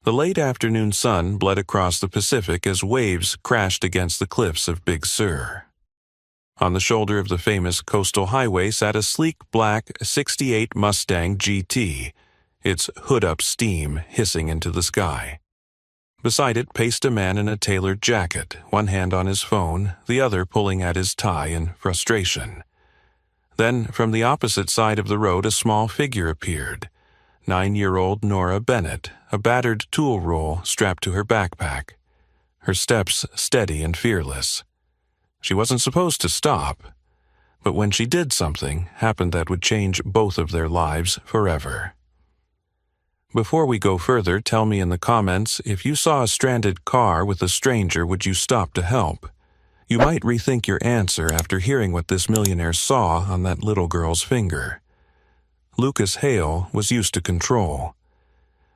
The late afternoon sun bled across the Pacific as waves crashed against the cliffs of Big Sur. On the shoulder of the famous coastal highway sat a sleek black '68 Mustang GT, its hood-up steam hissing into the sky. Beside it paced a man in a tailored jacket, one hand on his phone, the other pulling at his tie in frustration. Then, from the opposite side of the road, a small figure appeared. 9-year-old Nora Bennett, a battered tool roll strapped to her backpack, her steps steady and fearless. She wasn't supposed to stop, but when she did, something happened that would change both of their lives forever. Before we go further, tell me in the comments, if you saw a stranded car with a stranger, would you stop to help? You might rethink your answer after hearing what this millionaire saw on that little girl's finger. Lucas Hale was used to control.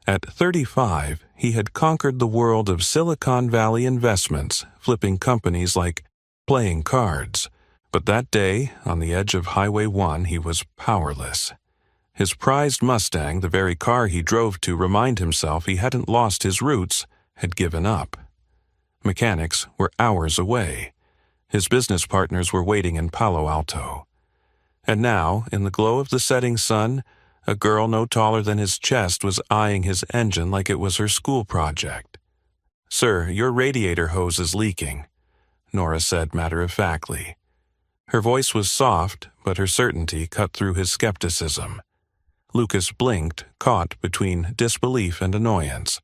At 35, he had conquered the world of Silicon Valley investments, flipping companies like playing cards. But that day, on the edge of Highway 1, he was powerless. His prized Mustang, the very car he drove to remind himself he hadn't lost his roots, had given up. Mechanics were hours away. His business partners were waiting in Palo Alto. And now, in the glow of the setting sun, a girl no taller than his chest was eyeing his engine like it was her school project. "Sir, your radiator hose is leaking," Nora said matter-of-factly. Her voice was soft, but her certainty cut through his skepticism. Lucas blinked, caught between disbelief and annoyance.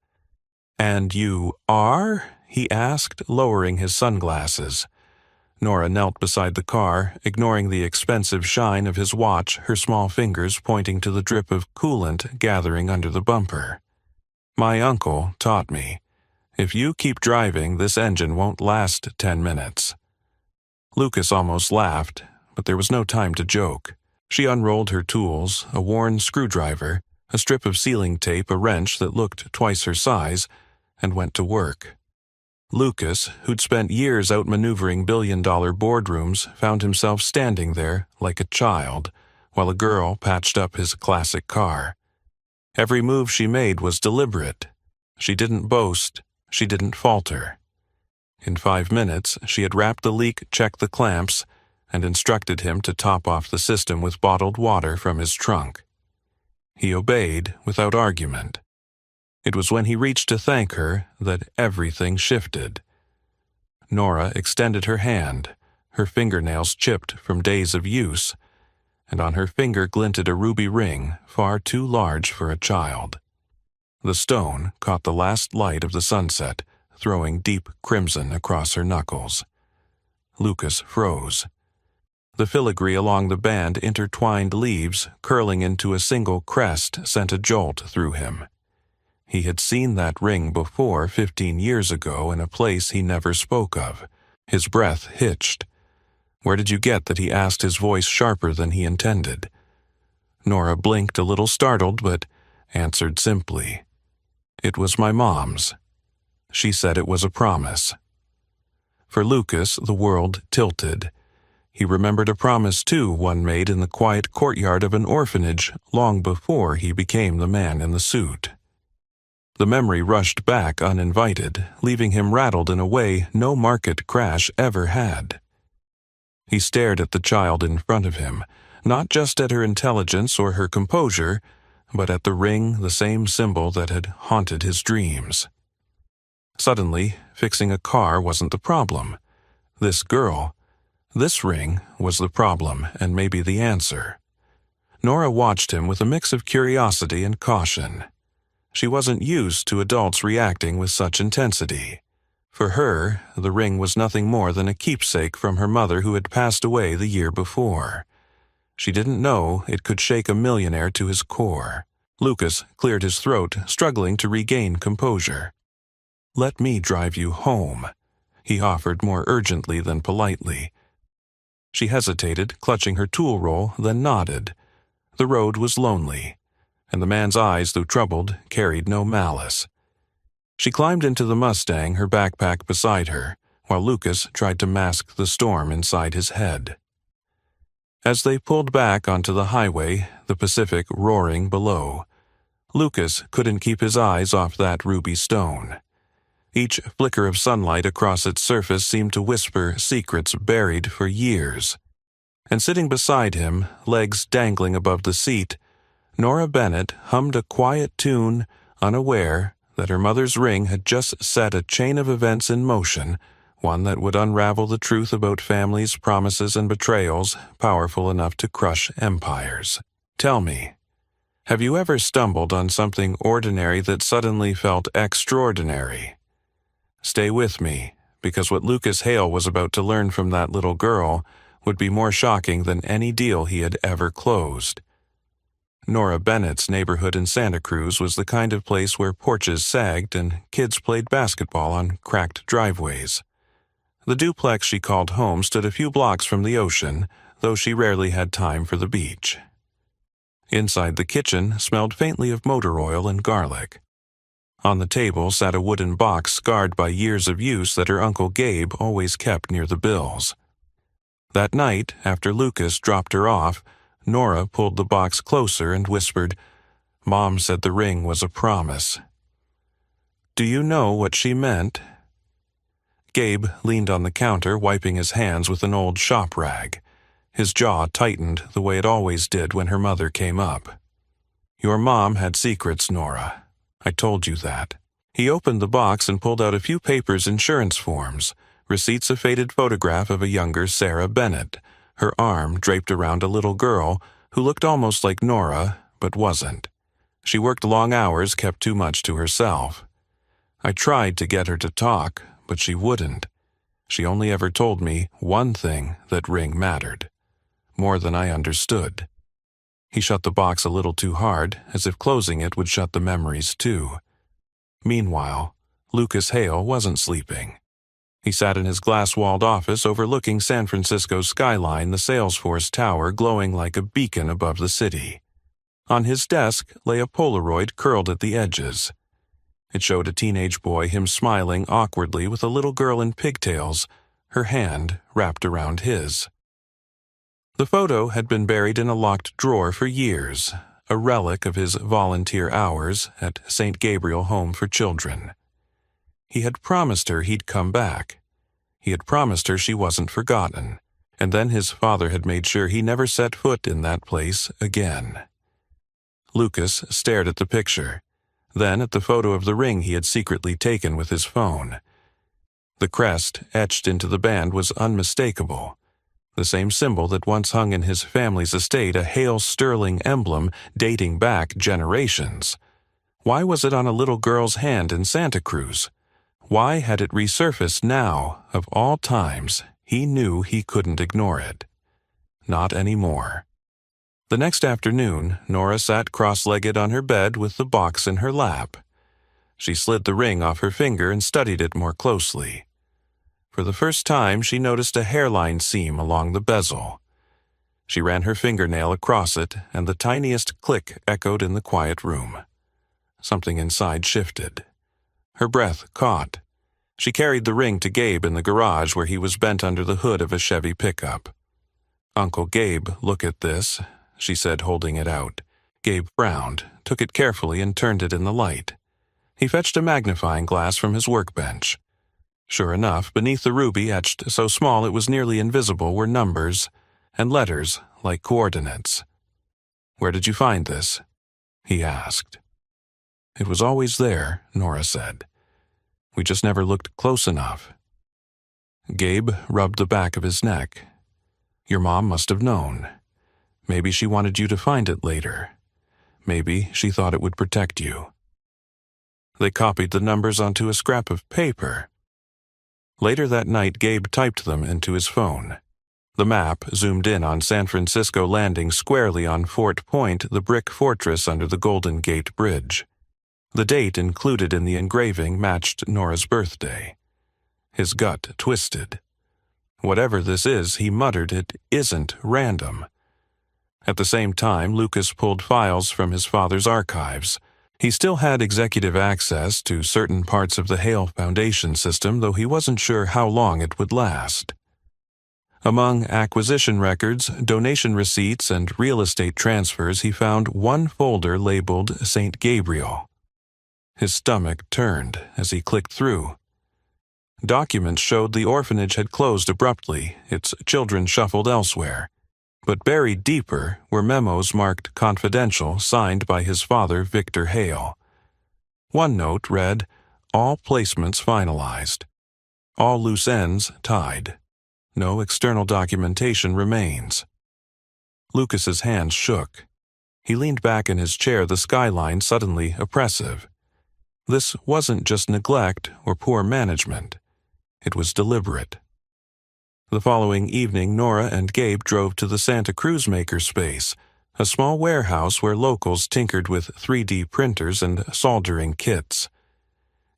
"And you are?" he asked, lowering his sunglasses. Nora knelt beside the car, ignoring the expensive shine of his watch, her small fingers pointing to the drip of coolant gathering under the bumper. "My uncle taught me. If you keep driving, this engine won't last 10 minutes. Lucas almost laughed, but there was no time to joke. She unrolled her tools, a worn screwdriver, a strip of sealing tape, a wrench that looked twice her size, and went to work. Lucas, who'd spent years outmaneuvering billion-dollar boardrooms, found himself standing there like a child, while a girl patched up his classic car. Every move she made was deliberate. She didn't boast, she didn't falter. In 5 minutes, she had wrapped the leak, checked the clamps, and instructed him to top off the system with bottled water from his trunk. He obeyed without argument. It was when he reached to thank her that everything shifted. Nora extended her hand, her fingernails chipped from days of use, and on her finger glinted a ruby ring far too large for a child. The stone caught the last light of the sunset, throwing deep crimson across her knuckles. Lucas froze. The filigree along the band intertwined leaves, curling into a single crest, sent a jolt through him. He had seen that ring before 15 years ago in a place he never spoke of. His breath hitched. "Where did you get that?" he asked, his voice sharper than he intended. Nora blinked, a little startled, but answered simply. "It was my mom's. She said it was a promise." For Lucas, the world tilted. He remembered a promise, too, one made in the quiet courtyard of an orphanage long before he became the man in the suit. The memory rushed back uninvited, leaving him rattled in a way no market crash ever had. He stared at the child in front of him, not just at her intelligence or her composure, but at the ring, the same symbol that had haunted his dreams. Suddenly, fixing a car wasn't the problem. This girl, this ring, was the problem, and maybe the answer. Nora watched him with a mix of curiosity and caution. She wasn't used to adults reacting with such intensity. For her, the ring was nothing more than a keepsake from her mother who had passed away the year before. She didn't know it could shake a millionaire to his core. Lucas cleared his throat, struggling to regain composure. "Let me drive you home," he offered more urgently than politely. She hesitated, clutching her tool roll, then nodded. The road was lonely, and the man's eyes, though troubled, carried no malice. She climbed into the Mustang, her backpack beside her, while Lucas tried to mask the storm inside his head. As they pulled back onto the highway, the Pacific roaring below, Lucas couldn't keep his eyes off that ruby stone. Each flicker of sunlight across its surface seemed to whisper secrets buried for years. And sitting beside him, legs dangling above the seat, Nora Bennett hummed a quiet tune, unaware that her mother's ring had just set a chain of events in motion, one that would unravel the truth about families, promises, and betrayals powerful enough to crush empires. Tell me, have you ever stumbled on something ordinary that suddenly felt extraordinary? Stay with me, because what Lucas Hale was about to learn from that little girl would be more shocking than any deal he had ever closed. Nora Bennett's neighborhood in Santa Cruz was the kind of place where porches sagged and kids played basketball on cracked driveways. The duplex she called home stood a few blocks from the ocean, though she rarely had time for the beach. Inside the kitchen smelled faintly of motor oil and garlic. On the table sat a wooden box scarred by years of use that her Uncle Gabe always kept near the bills. That night, after Lucas dropped her off, Nora pulled the box closer and whispered, "Mom said the ring was a promise." "Do you know what she meant?" Gabe leaned on the counter, wiping his hands with an old shop rag. His jaw tightened the way it always did when her mother came up. "Your mom had secrets, Nora. I told you that." He opened the box and pulled out a few papers' insurance forms, receipts, a faded photograph of a younger Sarah Bennett, her arm draped around a little girl who looked almost like Nora, but wasn't. She worked long hours, kept too much to herself. I tried to get her to talk, but she wouldn't. She only ever told me one thing, that ring mattered. More than I understood. He shut the box a little too hard, as if closing it would shut the memories too. Meanwhile, Lucas Hale wasn't sleeping. He sat in his glass-walled office overlooking San Francisco's skyline, the Salesforce Tower glowing like a beacon above the city. On his desk lay a Polaroid curled at the edges. It showed a teenage boy, him smiling awkwardly with a little girl in pigtails, her hand wrapped around his. The photo had been buried in a locked drawer for years, a relic of his volunteer hours at St. Gabriel Home for Children. He had promised her he'd come back. He had promised her she wasn't forgotten, and then his father had made sure he never set foot in that place again. Lucas stared at the picture, then at the photo of the ring he had secretly taken with his phone. The crest etched into the band was unmistakable, the same symbol that once hung in his family's estate, a Hale Sterling emblem dating back generations. Why was it on a little girl's hand in Santa Cruz? Why had it resurfaced now, of all times? He knew he couldn't ignore it. Not anymore. The next afternoon, Nora sat cross-legged on her bed with the box in her lap. She slid the ring off her finger and studied it more closely. For the first time, she noticed a hairline seam along the bezel. She ran her fingernail across it, and the tiniest click echoed in the quiet room. Something inside shifted. Her breath caught. She carried the ring to Gabe in the garage where he was bent under the hood of a Chevy pickup. "Uncle Gabe, look at this," she said, holding it out. Gabe frowned, took it carefully, and turned it in the light. He fetched a magnifying glass from his workbench. Sure enough, beneath the ruby, etched so small it was nearly invisible, were numbers and letters like coordinates. "Where did you find this?" he asked. "It was always there," Nora said. "We just never looked close enough." Gabe rubbed the back of his neck. "Your mom must have known. Maybe she wanted you to find it later. Maybe she thought it would protect you." They copied the numbers onto a scrap of paper. Later that night, Gabe typed them into his phone. The map zoomed in on San Francisco landing squarely on Fort Point, the brick fortress under the Golden Gate Bridge. The date included in the engraving matched Nora's birthday. His gut twisted. Whatever this is, he muttered, it isn't random. At the same time, Lucas pulled files from his father's archives. He still had executive access to certain parts of the Hale Foundation system, though he wasn't sure how long it would last. Among acquisition records, donation receipts, and real estate transfers, he found one folder labeled St. Gabriel. His stomach turned as he clicked through. Documents showed the orphanage had closed abruptly, its children shuffled elsewhere. But buried deeper were memos marked confidential, signed by his father, Victor Hale. One note read, "All placements finalized. All loose ends tied. No external documentation remains." Lucas's hands shook. He leaned back in his chair, the skyline suddenly oppressive. This wasn't just neglect or poor management. It was deliberate. The following evening, Nora and Gabe drove to the Santa Cruz makerspace, a small warehouse where locals tinkered with 3D printers and soldering kits.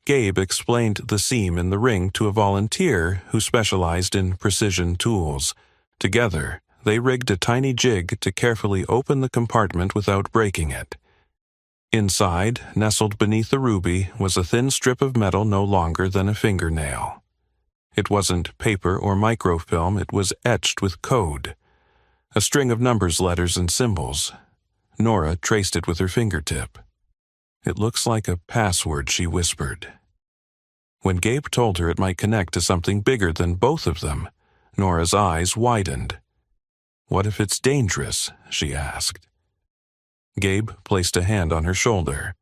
Gabe explained the seam in the ring to a volunteer who specialized in precision tools. Together, they rigged a tiny jig to carefully open the compartment without breaking it. Inside, nestled beneath the ruby, was a thin strip of metal no longer than a fingernail. It wasn't paper or microfilm, it was etched with code. A string of numbers, letters, and symbols. Nora traced it with her fingertip. "It looks like a password," she whispered. When Gabe told her it might connect to something bigger than both of them, Nora's eyes widened. "What if it's dangerous?" she asked. Gabe placed a hand on her shoulder.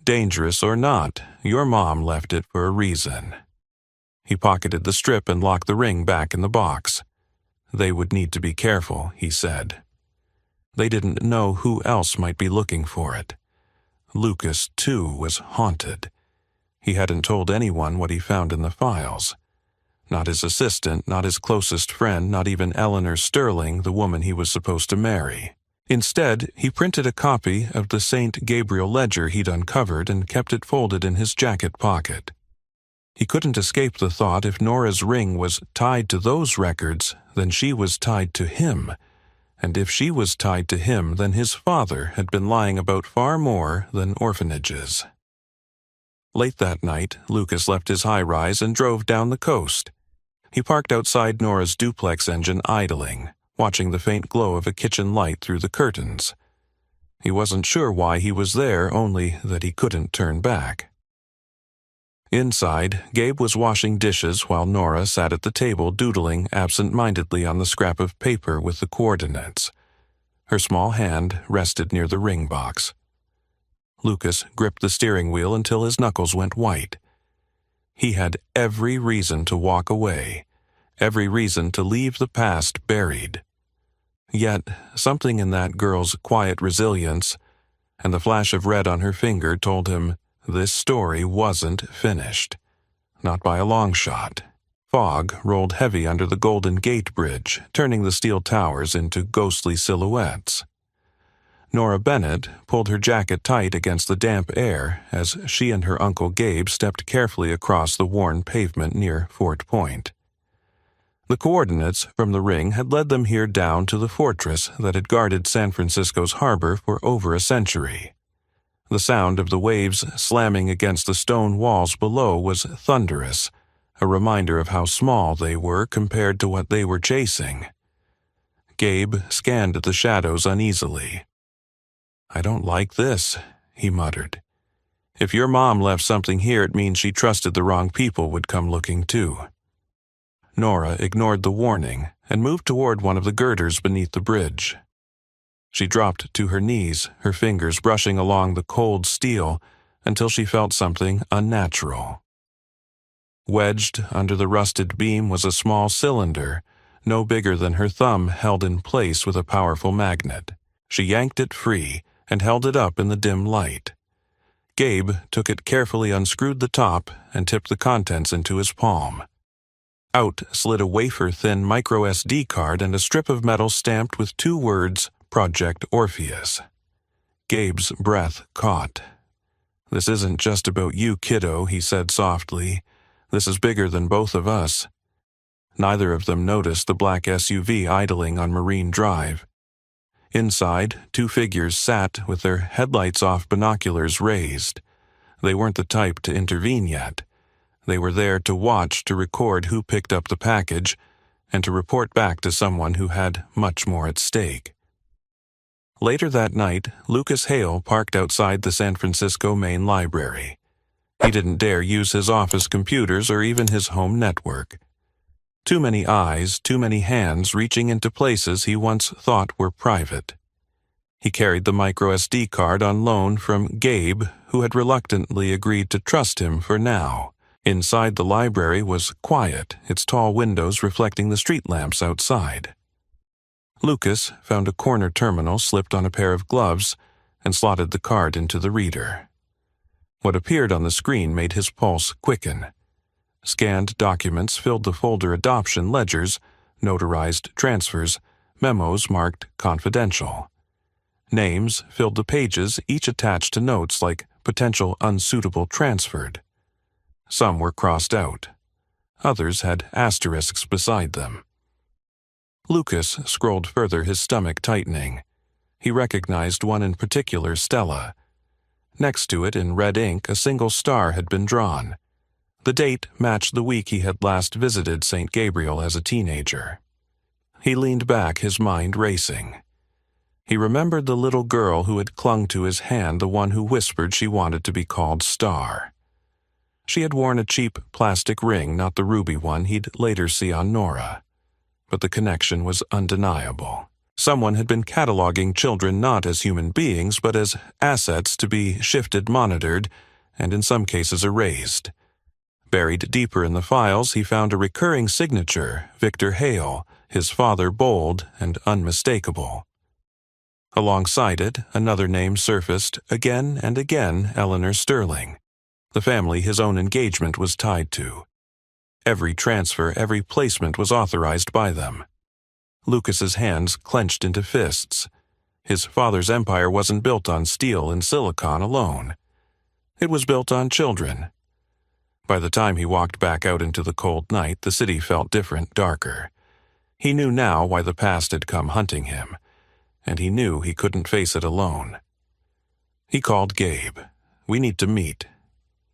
"Dangerous or not, your mom left it for a reason." He pocketed the strip and locked the ring back in the box. "They would need to be careful," he said. They didn't know who else might be looking for it. Lucas, too, was haunted. He hadn't told anyone what he found in the files. Not his assistant, not his closest friend, not even Eleanor Sterling, the woman he was supposed to marry. Instead, he printed a copy of the St. Gabriel ledger he'd uncovered and kept it folded in his jacket pocket. He couldn't escape the thought if Nora's ring was tied to those records, then she was tied to him. And if she was tied to him, then his father had been lying about far more than orphanages. Late that night, Lucas left his high-rise and drove down the coast. He parked outside Nora's duplex engine idling, watching the faint glow of a kitchen light through the curtains. He wasn't sure why he was there, only that he couldn't turn back. Inside, Gabe was washing dishes while Nora sat at the table doodling absent-mindedly on the scrap of paper with the coordinates. Her small hand rested near the ring box. Lucas gripped the steering wheel until his knuckles went white. He had every reason to walk away, every reason to leave the past buried. Yet, something in that girl's quiet resilience and the flash of red on her finger told him this story wasn't finished. Not by a long shot. Fog rolled heavy under the Golden Gate Bridge, turning the steel towers into ghostly silhouettes. Nora Bennett pulled her jacket tight against the damp air as she and her Uncle Gabe stepped carefully across the worn pavement near Fort Point. The coordinates from the ring had led them here down to the fortress that had guarded San Francisco's harbor for over a century. The sound of the waves slamming against the stone walls below was thunderous, a reminder of how small they were compared to what they were chasing. Gabe scanned the shadows uneasily. "I don't like this," he muttered. "If your mom left something here, it means she trusted the wrong people would come looking too." Nora ignored the warning and moved toward one of the girders beneath the bridge. She dropped to her knees, her fingers brushing along the cold steel until she felt something unnatural. Wedged under the rusted beam was a small cylinder, no bigger than her thumb, held in place with a powerful magnet. She yanked it free and held it up in the dim light. Gabe took it carefully, unscrewed the top, and tipped the contents into his palm. Out slid a wafer-thin micro-SD card and a strip of metal stamped with 2 words, Project Orpheus. Gabe's breath caught. "This isn't just about you, kiddo," he said softly. "This is bigger than both of us." Neither of them noticed the black SUV idling on Marine Drive. Inside, 2 figures sat with their headlights off, binoculars raised. They weren't the type to intervene yet. They were there to watch, to record who picked up the package, and to report back to someone who had much more at stake. Later that night, Lucas Hale parked outside the San Francisco Main Library. He didn't dare use his office computers or even his home network. Too many eyes, too many hands reaching into places he once thought were private. He carried the microSD card on loan from Gabe, who had reluctantly agreed to trust him for now. Inside the library was quiet, its tall windows reflecting the street lamps outside. Lucas found a corner terminal, slipped on a pair of gloves, and slotted the card into the reader. What appeared on the screen made his pulse quicken. Scanned documents filled the folder: adoption ledgers, notarized transfers, memos marked confidential. Names filled the pages, each attached to notes like potential unsuitable transferred. Some were crossed out. Others had asterisks beside them. Lucas scrolled further, his stomach tightening. He recognized one in particular, Stella. Next to it, in red ink, a single star had been drawn. The date matched the week he had last visited St. Gabriel as a teenager. He leaned back, his mind racing. He remembered the little girl who had clung to his hand, the one who whispered she wanted to be called Star. She had worn a cheap plastic ring, not the ruby one he'd later see on Nora. But the connection was undeniable. Someone had been cataloging children not as human beings, but as assets to be shifted, monitored, and in some cases erased. Buried deeper in the files, he found a recurring signature: Victor Hale, his father, bold and unmistakable. Alongside it, another name surfaced, again and again: Eleanor Sterling, the family his own engagement was tied to. Every transfer, every placement was authorized by them. Lucas's hands clenched into fists. His father's empire wasn't built on steel and silicon alone. It was built on children. By the time he walked back out into the cold night, the city felt different, darker. He knew now why the past had come hunting him, and he knew he couldn't face it alone. He called Gabe. "We need to meet,"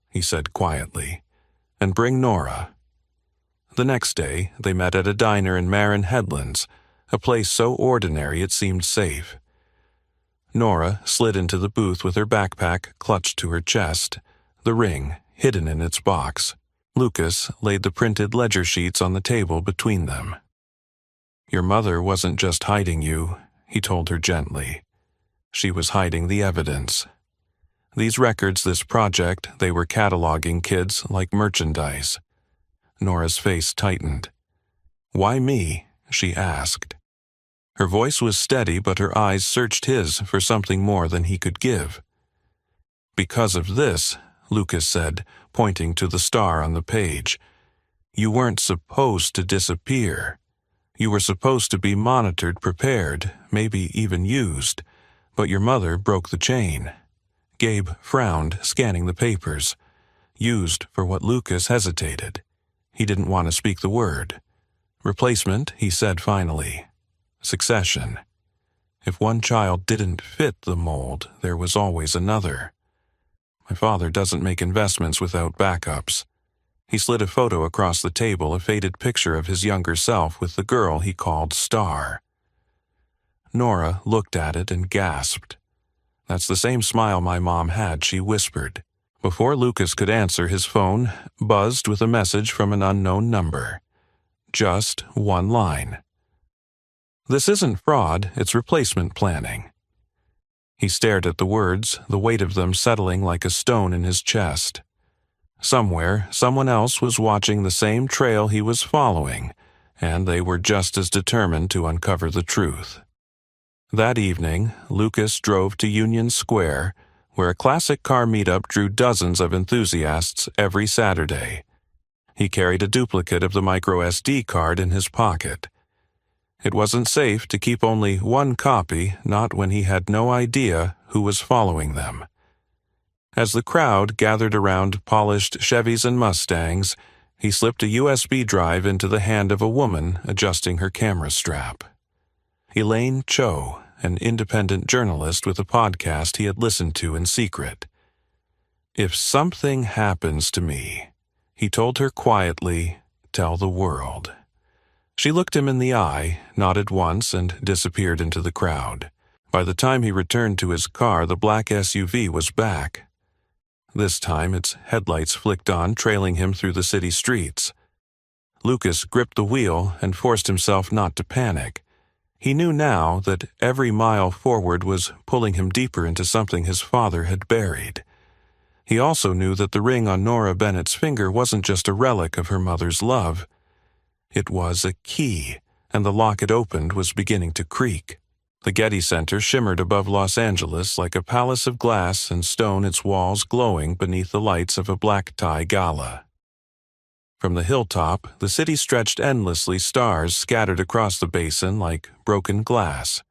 he said quietly, "and bring Nora." The next day, they met at a diner in Marin Headlands, a place so ordinary it seemed safe. Nora slid into the booth with her backpack clutched to her chest, the ring hidden in its box. Lucas laid the printed ledger sheets on the table between them. "Your mother wasn't just hiding you," he told her gently. "She was hiding the evidence. These records, this project, they were cataloging kids like merchandise." Nora's face tightened. "Why me?" she asked. Her voice was steady, but her eyes searched his for something more than he could give. "Because of this," Lucas said, pointing to the star on the page. "You weren't supposed to disappear. You were supposed to be monitored, prepared, maybe even used. But your mother broke the chain." Gabe frowned, scanning the papers. Used for what? Lucas hesitated. He didn't want to speak the word. "Replacement," he said finally. "Succession. If one child didn't fit the mold, there was always another. My father doesn't make investments without backups." He slid a photo across the table, a faded picture of his younger self with the girl he called Star. Nora looked at it and gasped. "That's the same smile my mom had," she whispered. Before Lucas could answer, his phone buzzed with a message from an unknown number. Just one line. "This isn't fraud, it's replacement planning." He stared at the words, the weight of them settling like a stone in his chest. Somewhere, someone else was watching the same trail he was following, and they were just as determined to uncover the truth. That evening, Lucas drove to Union Square, where a classic car meetup drew dozens of enthusiasts every Saturday. He carried a duplicate of the microSD card in his pocket. It wasn't safe to keep only one copy, not when he had no idea who was following them. As the crowd gathered around polished Chevys and Mustangs, he slipped a USB drive into the hand of a woman adjusting her camera strap. Elaine Cho, an independent journalist with a podcast he had listened to in secret. "If something happens to me," he told her quietly, "tell the world." She looked him in the eye, nodded once, and disappeared into the crowd. By the time he returned to his car, the black SUV was back. This time, its headlights flicked on, trailing him through the city streets. Lucas gripped the wheel and forced himself not to panic. He knew now that every mile forward was pulling him deeper into something his father had buried. He also knew that the ring on Nora Bennett's finger wasn't just a relic of her mother's love. It was a key, and the lock it opened was beginning to creak. The Getty Center shimmered above Los Angeles like a palace of glass and stone, its walls glowing beneath the lights of a black-tie gala. From the hilltop, the city stretched endlessly, stars scattered across the basin like broken glass.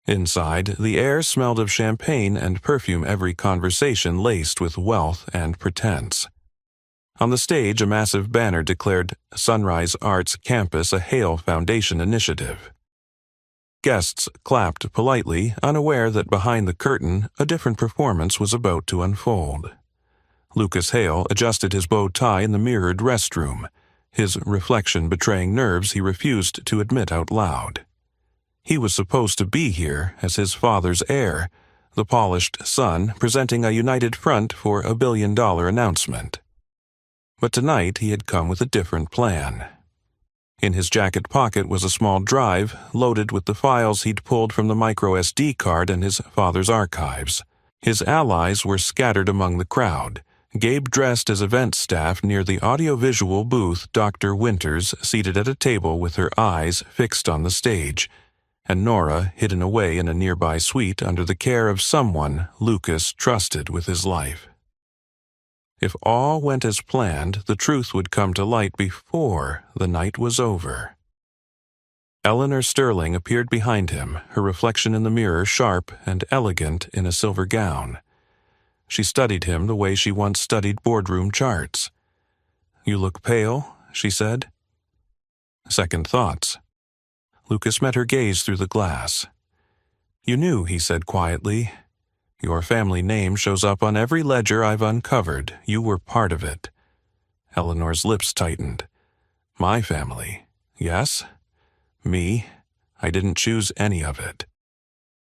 Inside, the air smelled of champagne and perfume, every conversation laced with wealth and pretense. On the stage, a massive banner declared Sunrise Arts Campus a Hale Foundation initiative. Guests clapped politely, unaware that behind the curtain a different performance was about to unfold. Lucas Hale adjusted his bow tie in the mirrored restroom, his reflection betraying nerves he refused to admit out loud. He was supposed to be here as his father's heir, the polished son presenting a united front for a billion-dollar announcement. But tonight he had come with a different plan. In his jacket pocket was a small drive loaded with the files he'd pulled from the micro SD card and his father's archives. His allies were scattered among the crowd, Gabe dressed as event staff near the audiovisual booth, Dr. Winters seated at a table with her eyes fixed on the stage, and Nora hidden away in a nearby suite under the care of someone Lucas trusted with his life. If all went as planned, the truth would come to light before the night was over. Eleanor Sterling appeared behind him, her reflection in the mirror sharp and elegant in a silver gown. She studied him the way she once studied boardroom charts. "You look pale," she said. Second thoughts. Lucas met her gaze through the glass. "You knew," he said quietly. "Your family name shows up on every ledger I've uncovered. You were part of it." Eleanor's lips tightened. "My family? Yes? Me? I didn't choose any of it.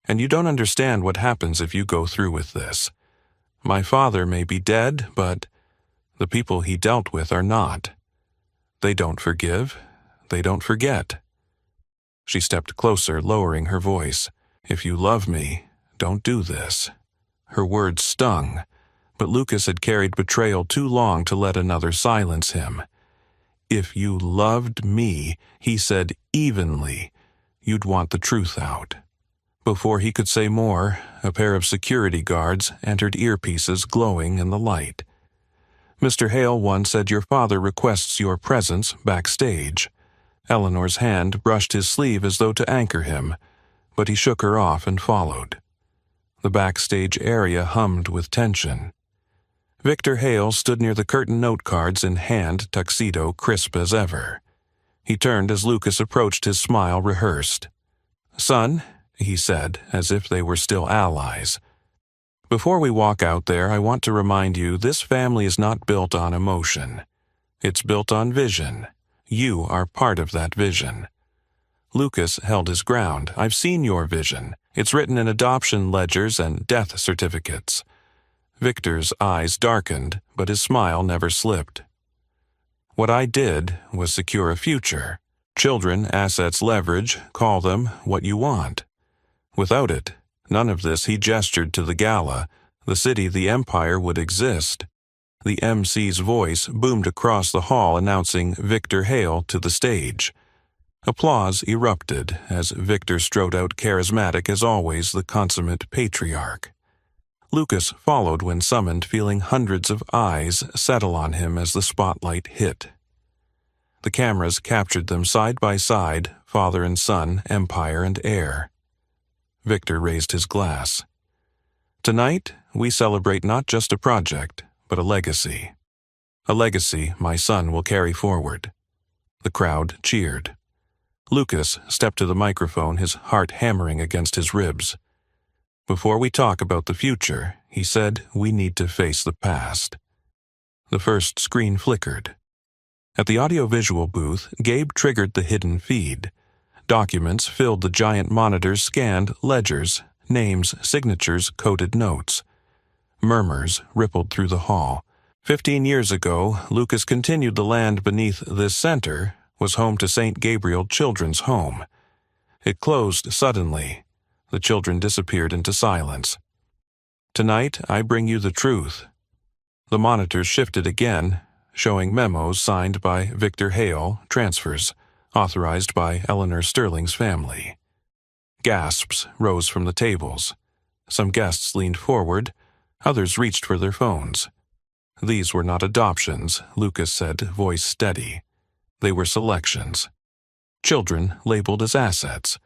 And you don't understand what happens if you go through with this. My father may be dead, but the people he dealt with are not. They don't forgive. They don't forget." She stepped closer, lowering her voice. "If you love me, don't do this." Her words stung, but Lucas had carried betrayal too long to let another silence him. "If you loved me," he said evenly, "you'd want the truth out." Before he could say more, a pair of security guards entered, earpieces glowing in the light. "Mr. Hale once said your father requests your presence backstage." Eleanor's hand brushed his sleeve as though to anchor him, but he shook her off and followed. The backstage area hummed with tension. Victor Hale stood near the curtain, note cards in hand, tuxedo crisp as ever. He turned as Lucas approached, his smile rehearsed. "Son," he said, as if they were still allies, "before we walk out there, I want to remind you this family is not built on emotion. It's built on vision. You are part of that vision." Lucas held his ground. "I've seen your vision. It's written in adoption ledgers and death certificates." Victor's eyes darkened, but his smile never slipped. "What I did was secure a future. Children, assets, leverage, call them what you want. Without it, none of this," he gestured to the gala, "the city, the empire would exist." The MC's voice boomed across the hall announcing Victor Hale to the stage. Applause erupted as Victor strode out, charismatic as always, the consummate patriarch. Lucas followed when summoned, feeling hundreds of eyes settle on him as the spotlight hit. The cameras captured them side by side, father and son, empire and heir. Victor raised his glass. "Tonight, we celebrate not just a project, but a legacy. A legacy my son will carry forward." The crowd cheered. Lucas stepped to the microphone, his heart hammering against his ribs. "Before we talk about the future," he said, "we need to face the past." The first screen flickered. At the audiovisual booth, Gabe triggered the hidden feed. Documents filled the giant monitors, scanned ledgers, names, signatures, coded notes. Murmurs rippled through the hall. 15 years ago, Lucas continued the land beneath this center was home to St. Gabriel Children's Home. It closed suddenly. The children disappeared into silence. Tonight, I bring you the truth. The monitors shifted again, showing memos signed by Victor Hale, transfers, authorized by Eleanor Sterling's family. Gasps rose from the tables. Some guests leaned forward, others reached for their phones. These were not adoptions, Lucas said, voice steady. They were selections. Children labeled as assets.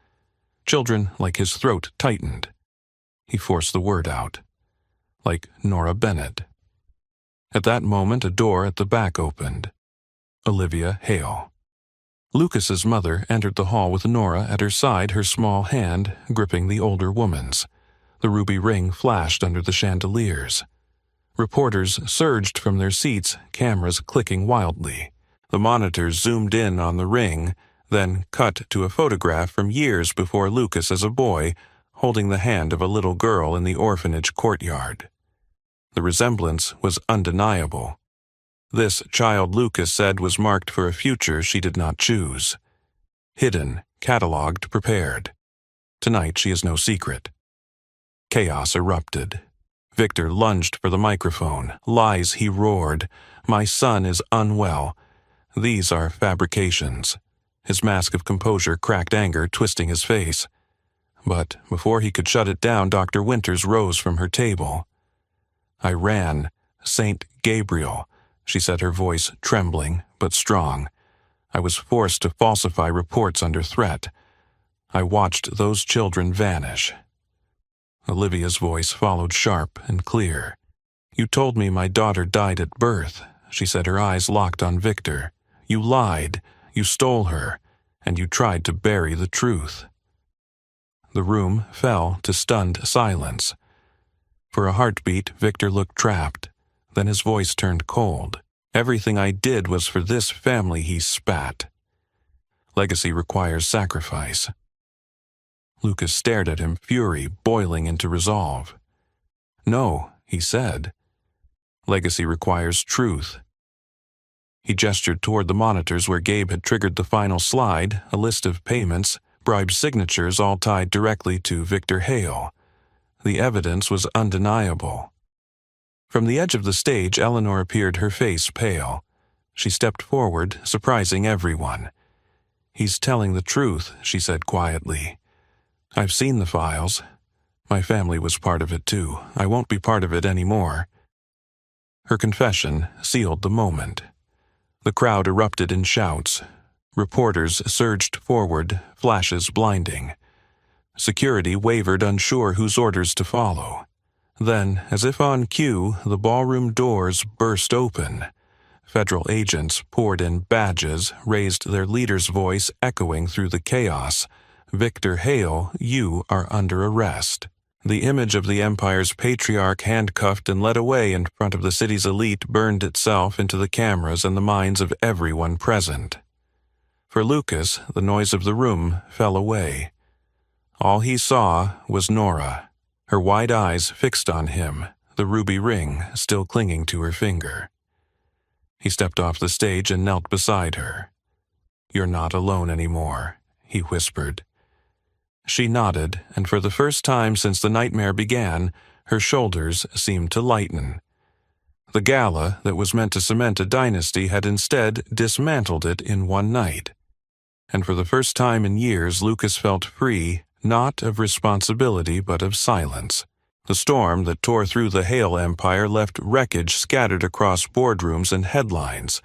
Children like his throat tightened. He forced the word out. Like Nora Bennett. At that moment, a door at the back opened. Olivia Hale. Lucas's mother entered the hall with Nora at her side, her small hand gripping the older woman's. The ruby ring flashed under the chandeliers. Reporters surged from their seats, cameras clicking wildly. The monitors zoomed in on the ring, then cut to a photograph from years before Lucas as a boy, holding the hand of a little girl in the orphanage courtyard. The resemblance was undeniable. This child, Lucas said, was marked for a future she did not choose. Hidden, catalogued, prepared. Tonight she is no secret. Chaos erupted. Victor lunged for the microphone. Lies, he roared. My son is unwell. These are fabrications. His mask of composure cracked anger, twisting his face. But before he could shut it down, Dr. Winters rose from her table. I ran. St. Gabriel, she said, her voice trembling but strong. I was forced to falsify reports under threat. I watched those children vanish. Olivia's voice followed sharp and clear. You told me my daughter died at birth, she said, her eyes locked on Victor. You lied, you stole her, and you tried to bury the truth. The room fell to stunned silence. For a heartbeat, Victor looked trapped. Then his voice turned cold. Everything I did was for this family, he spat. Legacy requires sacrifice. Lucas stared at him, fury boiling into resolve. No, he said. Legacy requires truth. He gestured toward the monitors where Gabe had triggered the final slide, a list of payments, bribe signatures all tied directly to Victor Hale. The evidence was undeniable. From the edge of the stage, Eleanor appeared, her face pale. She stepped forward, surprising everyone. He's telling the truth, she said quietly. I've seen the files. My family was part of it too. I won't be part of it anymore. Her confession sealed the moment. The crowd erupted in shouts. Reporters surged forward, flashes blinding. Security wavered, unsure whose orders to follow. Then, as if on cue, the ballroom doors burst open. Federal agents poured in badges, raised their leader's voice echoing through the chaos. Victor Hale, you are under arrest. The image of the empire's patriarch handcuffed and led away in front of the city's elite burned itself into the cameras and the minds of everyone present. For Lucas, the noise of the room fell away. All he saw was Nora, her wide eyes fixed on him, the ruby ring still clinging to her finger. He stepped off the stage and knelt beside her. You're not alone anymore, he whispered. She nodded, and for the first time since the nightmare began, her shoulders seemed to lighten. The gala that was meant to cement a dynasty had instead dismantled it in one night. And for the first time in years, Lucas felt free, not of responsibility but of silence. The storm that tore through the Hale empire left wreckage scattered across boardrooms and headlines.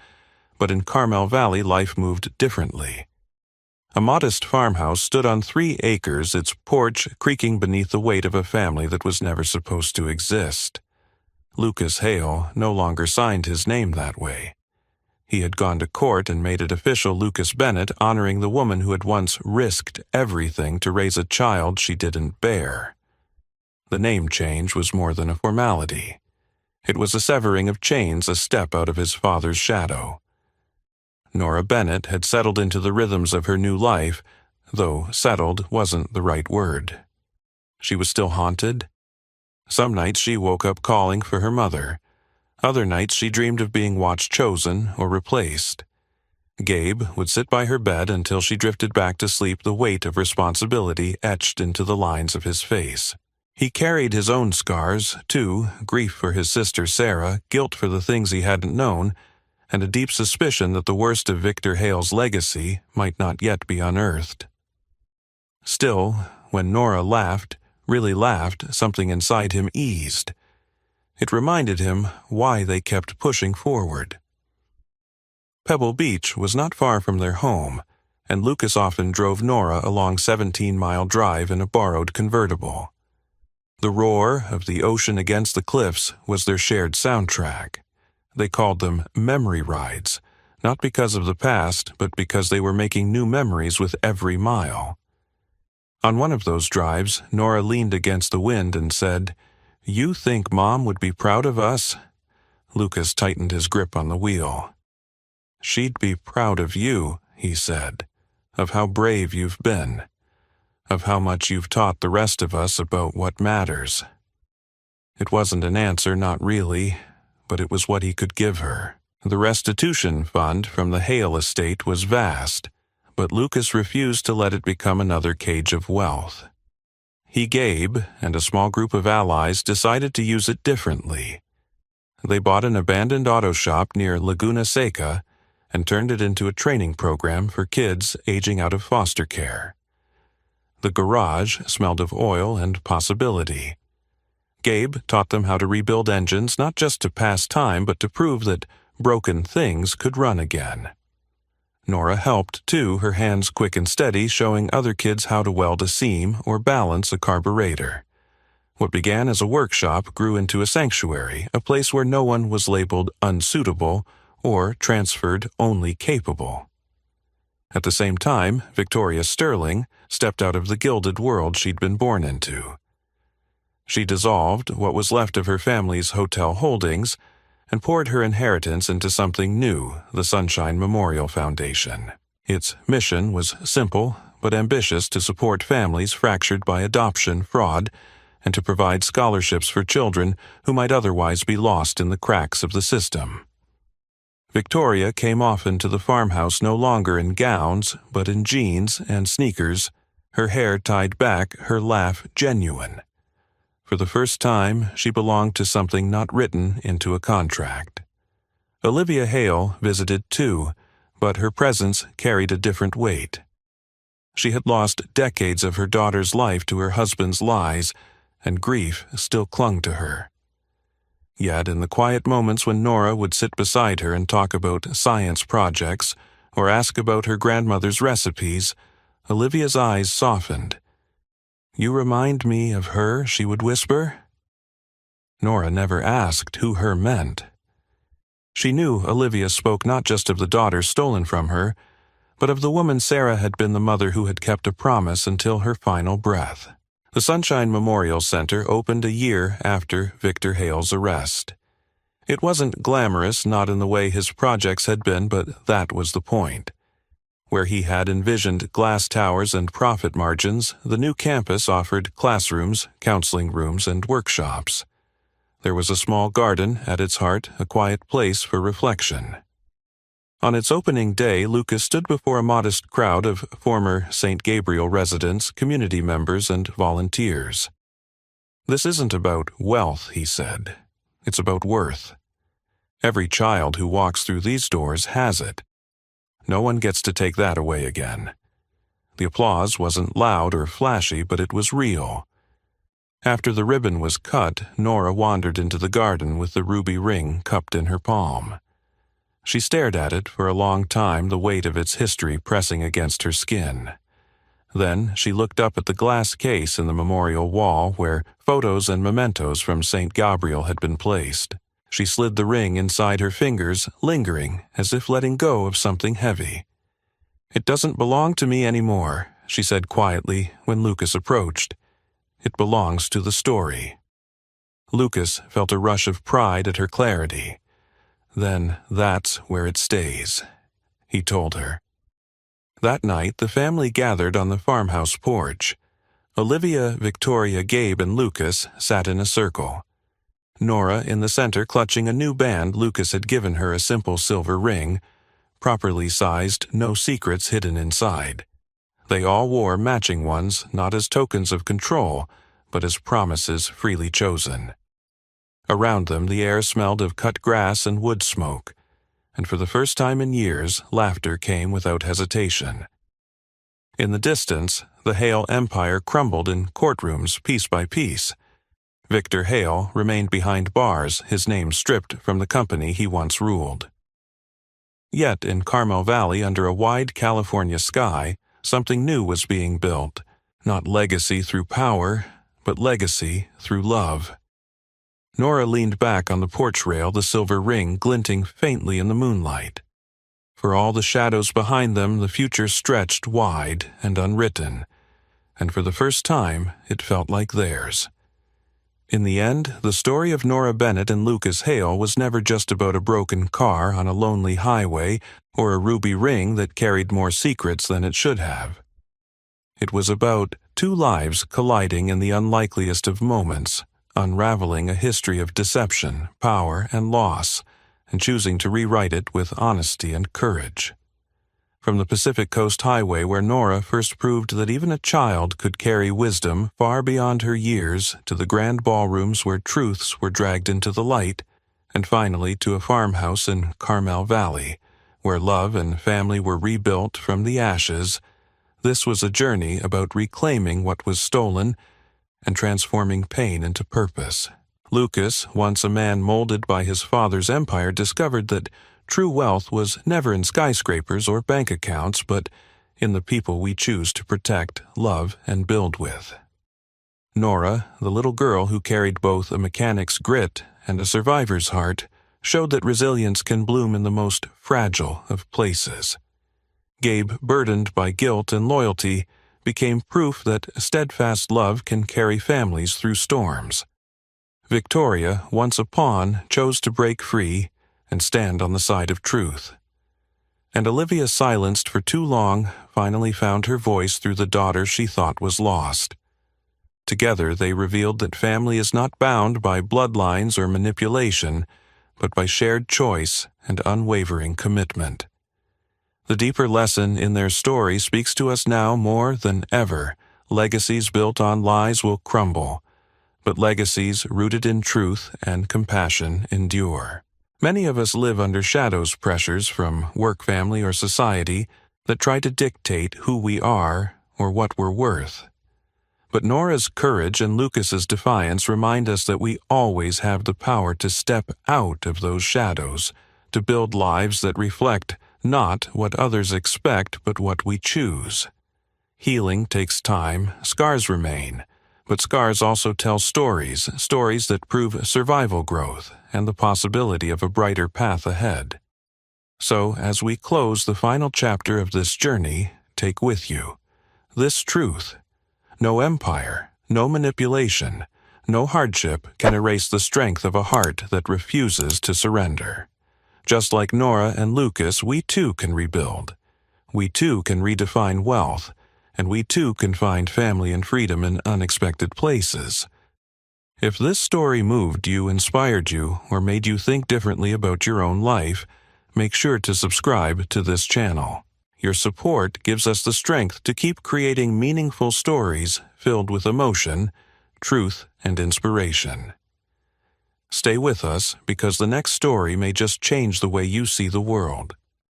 But in Carmel Valley, life moved differently. A modest farmhouse stood on 3 acres, its porch creaking beneath the weight of a family that was never supposed to exist. Lucas Hale no longer signed his name that way. He had gone to court and made it official, Lucas Bennett, honoring the woman who had once risked everything to raise a child she didn't bear. The name change was more than a formality. It was a severing of chains, a step out of his father's shadow. Nora Bennett had settled into the rhythms of her new life, though settled wasn't the right word. She was still haunted. Some nights she woke up calling for her mother. Other nights she dreamed of being watched chosen or replaced. Gabe would sit by her bed until she drifted back to sleep, the weight of responsibility etched into the lines of his face. He carried his own scars, too, grief for his sister Sarah, guilt for the things he hadn't known, and a deep suspicion that the worst of Victor Hale's legacy might not yet be unearthed. Still, when Nora laughed, really laughed, something inside him eased. It reminded him why they kept pushing forward. Pebble Beach was not far from their home, and Lucas often drove Nora along 17-mile drive in a borrowed convertible. The roar of the ocean against the cliffs was their shared soundtrack. They called them memory rides, not because of the past, but because they were making new memories with every mile. On one of those drives, Nora leaned against the wind and said, "You think Mom would be proud of us?" Lucas tightened his grip on the wheel. "She'd be proud of you," he said, "of how brave you've been, of how much you've taught the rest of us about what matters." It wasn't an answer, not really, but it was what he could give her. The restitution fund from the Hale estate was vast, but Lucas refused to let it become another cage of wealth. He, Gabe, and a small group of allies decided to use it differently. They bought an abandoned auto shop near Laguna Seca and turned it into a training program for kids aging out of foster care. The garage smelled of oil and possibility. Gabe taught them how to rebuild engines, not just to pass time, but to prove that broken things could run again. Nora helped, too, her hands quick and steady, showing other kids how to weld a seam or balance a carburetor. What began as a workshop grew into a sanctuary, a place where no one was labeled unsuitable or transferred only capable. At the same time, Victoria Sterling stepped out of the gilded world she'd been born into. She dissolved what was left of her family's hotel holdings and poured her inheritance into something new, the Sunshine Memorial Foundation. Its mission was simple but ambitious: to support families fractured by adoption, fraud, and to provide scholarships for children who might otherwise be lost in the cracks of the system. Victoria came often to the farmhouse no longer in gowns, but in jeans and sneakers, her hair tied back, her laugh genuine. For the first time, she belonged to something not written into a contract. Olivia Hale visited too, but her presence carried a different weight. She had lost decades of her daughter's life to her husband's lies, and grief still clung to her. Yet in the quiet moments when Nora would sit beside her and talk about science projects or ask about her grandmother's recipes, Olivia's eyes softened. "You remind me of her," she would whisper. Nora never asked who her meant. She knew Olivia spoke not just of the daughter stolen from her, but of the woman Sarah had been, the mother who had kept a promise until her final breath. The Sunshine Memorial Center opened a year after Victor Hale's arrest. It wasn't glamorous, not in the way his projects had been, but that was the point. Where he had envisioned glass towers and profit margins, the new campus offered classrooms, counseling rooms, and workshops. There was a small garden at its heart, a quiet place for reflection. On its opening day, Lucas stood before a modest crowd of former St. Gabriel residents, community members, and volunteers. "This isn't about wealth," he said. "It's about worth. Every child who walks through these doors has it. No one gets to take that away again." The applause wasn't loud or flashy, but it was real. After the ribbon was cut, Nora wandered into the garden with the ruby ring cupped in her palm. She stared at it for a long time, the weight of its history pressing against her skin. Then she looked up at the glass case in the memorial wall where photos and mementos from St. Gabriel had been placed. She slid the ring inside her fingers, lingering, as if letting go of something heavy. "It doesn't belong to me anymore," she said quietly when Lucas approached. "It belongs to the story." Lucas felt a rush of pride at her clarity. "Then that's where it stays." he told her. That night, the family gathered on the farmhouse porch. Olivia, Victoria, Gabe, and Lucas sat in a circle. Nora in the center clutching a new band Lucas had given her, a simple silver ring, properly sized, no secrets hidden inside. They all wore matching ones, not as tokens of control, but as promises freely chosen. Around them, the air smelled of cut grass and wood smoke, and for the first time in years, laughter came without hesitation. In the distance, the Hale empire crumbled in courtrooms piece by piece. Victor Hale remained behind bars, his name stripped from the company he once ruled. Yet in Carmel Valley, under a wide California sky, something new was being built, not legacy through power, but legacy through love. Nora leaned back on the porch rail, the silver ring glinting faintly in the moonlight. For all the shadows behind them, the future stretched wide and unwritten, and for the first time it felt like theirs. In the end, the story of Nora Bennett and Lucas Hale was never just about a broken car on a lonely highway or a ruby ring that carried more secrets than it should have. It was about two lives colliding in the unlikeliest of moments, unraveling a history of deception, power, and loss, and choosing to rewrite it with honesty and courage. From the Pacific Coast Highway, where Nora first proved that even a child could carry wisdom far beyond her years, to the grand ballrooms where truths were dragged into the light, and finally to a farmhouse in Carmel Valley, where love and family were rebuilt from the ashes, this was a journey about reclaiming what was stolen and transforming pain into purpose. Lucas, once a man molded by his father's empire, discovered that true wealth was never in skyscrapers or bank accounts, but in the people we choose to protect, love, and build with. Nora, the little girl who carried both a mechanic's grit and a survivor's heart, showed that resilience can bloom in the most fragile of places. Gabe, burdened by guilt and loyalty, became proof that steadfast love can carry families through storms. Victoria, once a pawn, chose to break free and stand on the side of truth. And Olivia, silenced for too long, finally found her voice through the daughter she thought was lost. Together they revealed that family is not bound by bloodlines or manipulation, but by shared choice and unwavering commitment. The deeper lesson in their story speaks to us now more than ever. Legacies built on lies will crumble, but legacies rooted in truth and compassion endure. Many of us live under shadows, pressures from work, family, or society that try to dictate who we are or what we're worth. But Nora's courage and Lucas's defiance remind us that we always have the power to step out of those shadows, to build lives that reflect not what others expect, but what we choose. Healing takes time, scars remain, but scars also tell stories that prove survival growth and the possibility of a brighter path ahead. So, as we close the final chapter of this journey, take with you this truth: no empire, no manipulation, no hardship can erase the strength of a heart that refuses to surrender. Just like Nora and Lucas, we too can rebuild. We too can redefine wealth, and we too can find family and freedom in unexpected places. If this story moved you, inspired you, or made you think differently about your own life, make sure to subscribe to this channel. Your support gives us the strength to keep creating meaningful stories filled with emotion, truth, and inspiration. Stay with us, because the next story may just change the way you see the world.